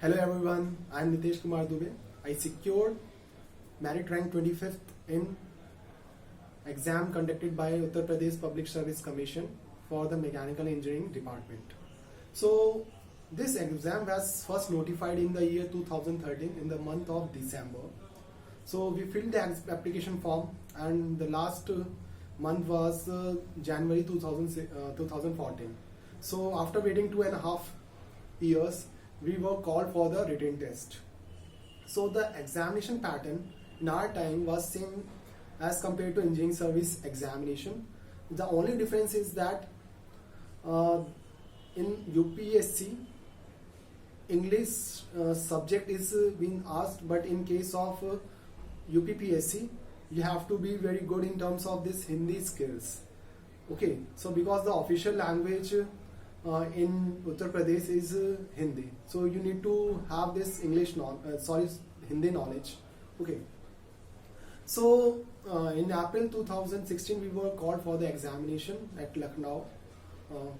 Hello everyone, I am Nitesh Kumar Dubey. I secured merit rank 25th in exam conducted by Uttar Pradesh Public Service Commission for the Mechanical Engineering Department. So this exam was first notified in the year 2013 in the month of December. So we filled the application form and the last month was January 2014. So after waiting 2.5 years, we were called for the written test. So the examination pattern in our time was same as compared to engineering service examination. The only difference is that in UPSC, English subject is being asked, but in case of UPPSC, you have to be very good in terms of this Hindi skills. Okay, so because the official language in Uttar Pradesh is Hindi, so you need to have this Hindi knowledge. Okay, so in April 2016 we were called for the examination at Lucknow.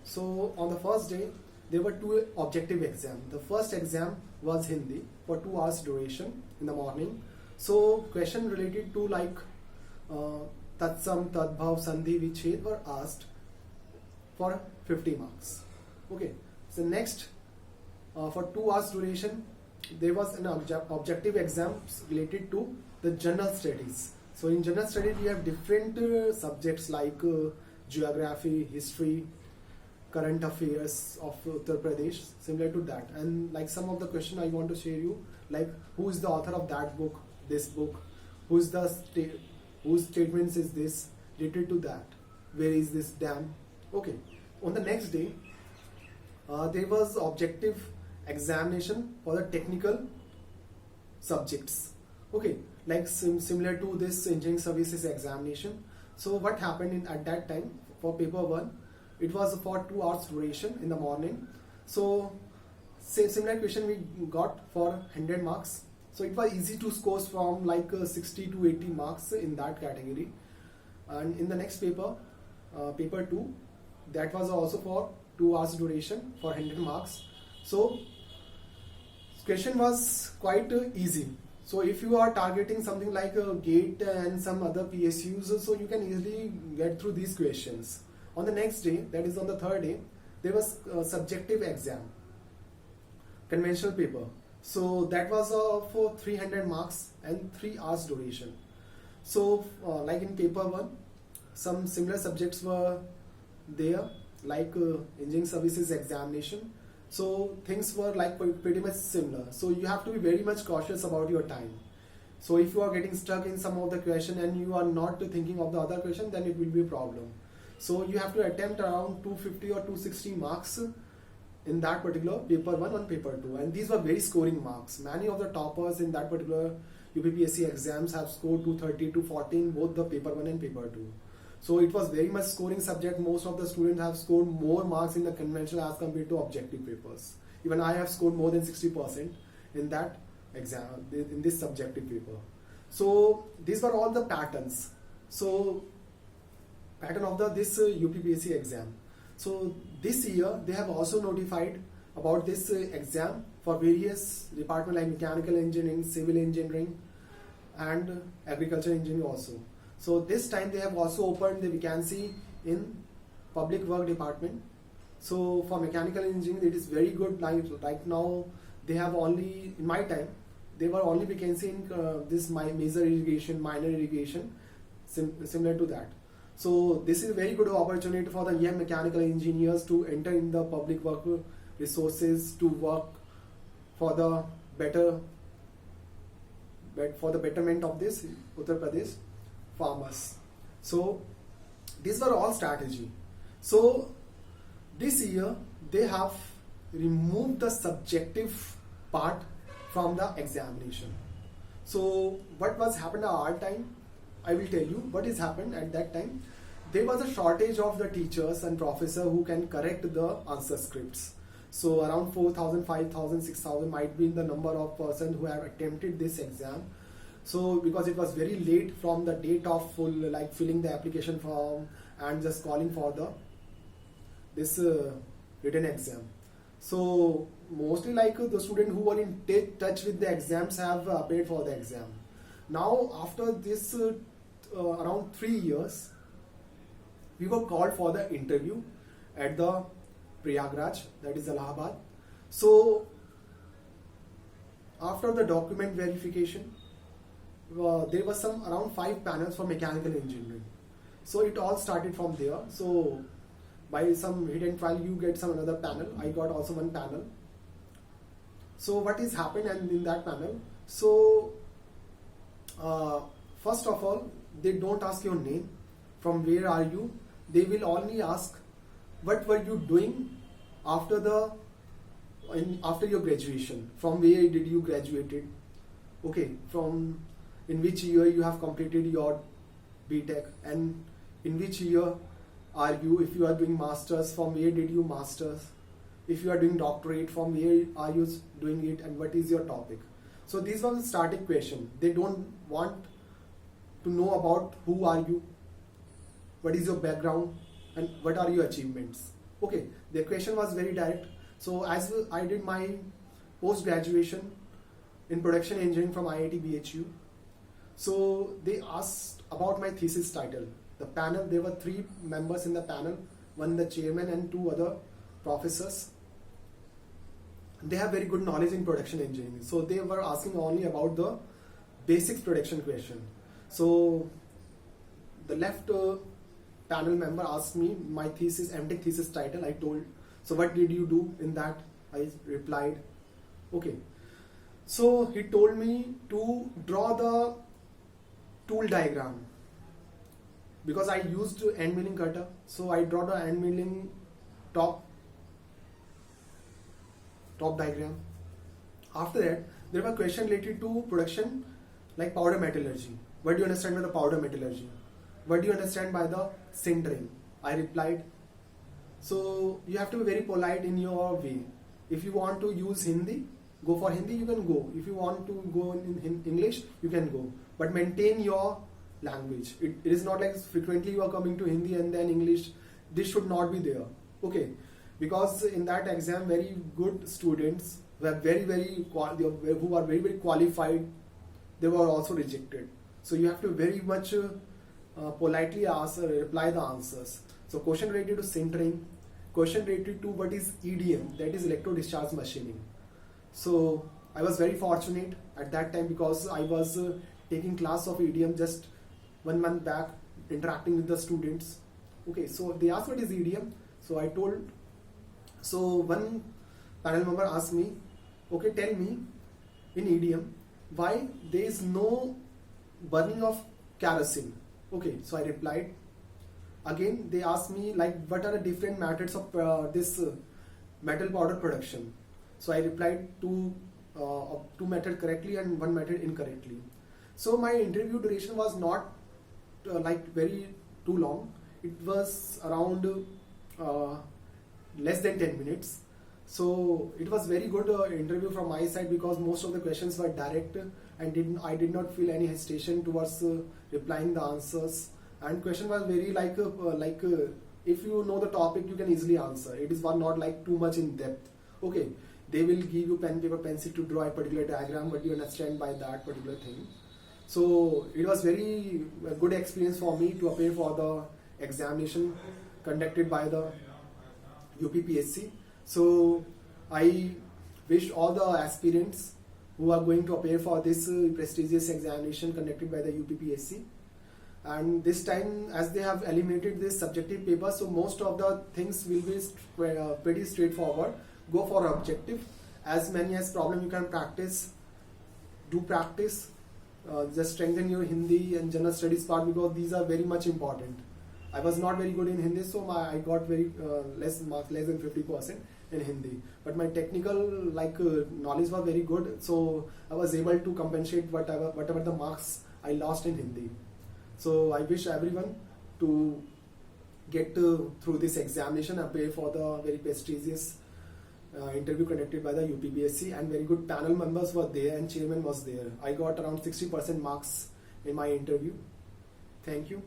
So on the first day there were two objective exams. The first exam was Hindi for 2 hours duration in the morning. So question related to like Tatsam, Tadbhav, Sandhi, Vichhed were asked for 50 marks. Okay, so next for 2 hours duration there was an objective exam related to the general studies. So in general studies we have different subjects like geography, history, current affairs of Uttar Pradesh, similar to that. And like some of the question I want to share you, like who is the author of that book, this book, whose statements is this related to that, where is this dam. Okay, on the next day there was objective examination for the technical subjects. Okay, like similar to this engineering services examination. So what happened at that time for paper 1, it was for 2 hours duration in the morning. So similar question we got for 100 marks. So it was easy to score from like 60 to 80 marks in that category. And in the next paper, paper 2, that was also for 2 hours duration for 100 marks. So question was quite easy. So if you are targeting something like a GATE and some other PSUs, so you can easily get through these questions. On the next day, that is on the third day, there was a subjective exam, conventional paper. So that was for 300 marks and 3 hours duration. So like in paper 1, some similar subjects were there, like engineering services examination. So things were like pretty much similar. So you have to be very much cautious about your time. So if you are getting stuck in some of the question and you are not thinking of the other question, then it will be a problem. So you have to attempt around 250 or 260 marks in that particular paper 1 on paper 2, and these were very scoring marks. Many of the toppers in that particular UPPSC exams have scored 230 to 14 both the paper 1 and paper 2. So it was very much scoring subject. Most of the students have scored more marks in the conventional as compared to objective papers. Even I have scored more than 60% in that exam, in this subjective paper. So these were all the patterns. So pattern of this UPPSC exam. So this year they have also notified about this exam for various departments like mechanical engineering, civil engineering, and agriculture engineering also. So this time they have also opened the vacancy in public work department. So for mechanical engineering it is very good. Like right now they have only, in my time, they were only vacancy in this major irrigation, minor irrigation, similar to that. So this is a very good opportunity for the young mechanical engineers to enter in the public work resources to work for the betterment of this Uttar Pradesh farmers. So these were all strategy. So this year they have removed the subjective part from the examination. So what was happened at our time, I will tell you what has happened at that time. There was a shortage of the teachers and professors who can correct the answer scripts. So around 4,000, 5,000, 6,000 might be the number of persons who have attempted this exam. So because it was very late from the date of filling the application form and just calling for this written exam. So mostly like the student who were in touch with the exams have paid for the exam. Now after this around 3 years, we were called for the interview at the Prayagraj, that is Allahabad. So after the document verification, there was some around 5 panels for mechanical engineering. So it all started from there. So by some hidden trial, you get some another panel. I got also one panel. So what is happened and in that panel? So first of all, they don't ask your name, from where are you. They will only ask what were you doing after your graduation, from where did you graduated, okay, from in which year you have completed your BTech, and in which year are you, if you are doing masters, from where did you masters, if you are doing doctorate, from where are you doing it, and what is your topic. So these were the static question. They don't want to know about who are you, what is your background, and what are your achievements. Okay, their question was very direct. So as I did my post graduation in production engineering from IIT BHU, so they asked about my thesis title. The panel, there were 3 members in the panel, one the chairman and 2 other professors. They have very good knowledge in production engineering. So they were asking only about the basics production question. So the left panel member asked me my thesis, MTech thesis title. I told, so what did you do in that? I replied, okay. So he told me to draw the tool diagram, because I used end milling cutter. So I draw the end milling top diagram. After that, there were questions related to production, like powder metallurgy. What do you understand by the powder metallurgy? What do you understand by the sintering? I replied. So you have to be very polite in your way. If you want to use Hindi, go for Hindi, you can go. If you want to go in English, you can go. But maintain your language. It is not like frequently you are coming to Hindi and then English. This should not be there. Okay. Because in that exam, very good students who are very qualified, they were also rejected. So you have to very much politely reply the answers. So question related to sintering, question related to what is EDM, that is electro discharge machining. So I was very fortunate at that time, because I was taking class of EDM just 1 month back, interacting with the students. Okay, so they asked what is EDM. So I told. So one panel member asked me, okay, tell me in EDM why there is no burning of kerosene. Okay, so I replied. Again, they asked me like what are the different methods of this metal powder production. So I replied two methods correctly and 1 method incorrectly. So my interview duration was not like very too long. It was around less than 10 minutes. So it was very good interview from my side, because most of the questions were direct, and I did not feel any hesitation towards replying the answers. And question was very like if you know the topic, you can easily answer. It is not like too much in depth. Okay, they will give you pen, paper, pencil to draw a particular diagram, but you understand by that particular thing. So it was very good experience for me to appear for the examination conducted by the UPPSC. So I wish all the aspirants who are going to appear for this prestigious examination conducted by the UPPSC. And this time, as they have eliminated this subjective paper, so most of the things will be pretty straightforward. Go for objective. As many as problem you can practice, do practice. Just strengthen your Hindi and general studies part, because these are very much important. I was not very good in Hindi, so I got very less marks, less than 50% in Hindi. But my technical knowledge was very good, so I was able to compensate whatever the marks I lost in Hindi. So I wish everyone to get through this examination, appear for the very prestigious interview conducted by the UPPSC, and very good panel members were there and chairman was there. I got around 60% marks in my interview. Thank you.